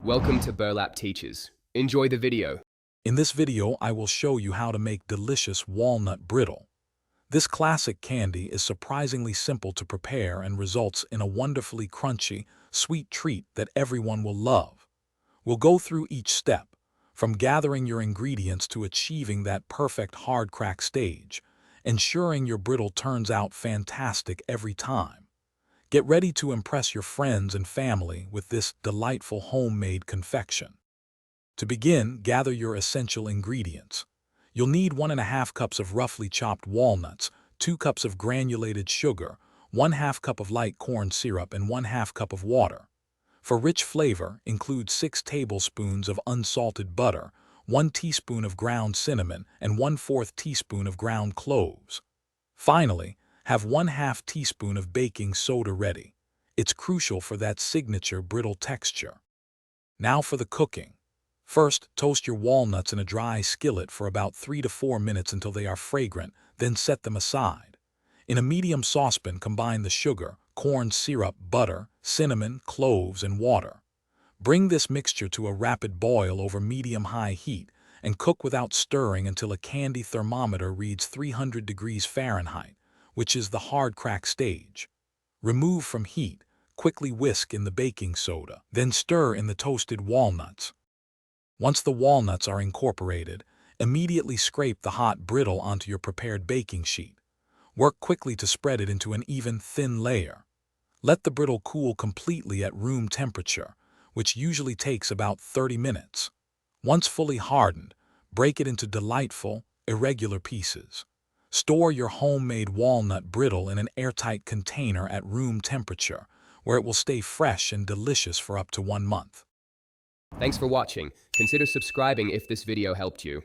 Welcome to Burlap Teachers. Enjoy the video. In this video, I will show you how to make delicious walnut brittle. This classic candy is surprisingly simple to prepare and results in a wonderfully crunchy, sweet treat that everyone will love. We'll go through each step, from gathering your ingredients to achieving that perfect hard crack stage, ensuring your brittle turns out fantastic every time. Get ready to impress your friends and family with this delightful homemade confection. To begin, gather your essential ingredients. You'll need 1½ cups of roughly chopped walnuts, 2 cups of granulated sugar, 1/2 cup of light corn syrup, and 1/2 cup of water. For rich flavor, include 6 tablespoons of unsalted butter, 1 teaspoon of ground cinnamon, and 1/4 teaspoon of ground cloves. Finally, have 1/2 teaspoon of baking soda ready. It's crucial for that signature brittle texture. Now for the cooking. First, toast your walnuts in a dry skillet for about 3 to 4 minutes until they are fragrant, then set them aside. In a medium saucepan, combine the sugar, corn syrup, butter, cinnamon, cloves, and water. Bring this mixture to a rapid boil over medium-high heat and cook without stirring until a candy thermometer reads 300 degrees Fahrenheit, which is the hard crack stage. Remove from heat, quickly whisk in the baking soda, then stir in the toasted walnuts. Once the walnuts are incorporated, immediately scrape the hot brittle onto your prepared baking sheet. Work quickly to spread it into an even, thin layer. Let the brittle cool completely at room temperature, which usually takes about 30 minutes. Once fully hardened, break it into delightful, irregular pieces. Store your homemade walnut brittle in an airtight container at room temperature, where it will stay fresh and delicious for up to 1 month. Thanks for watching. Consider subscribing if this video helped you.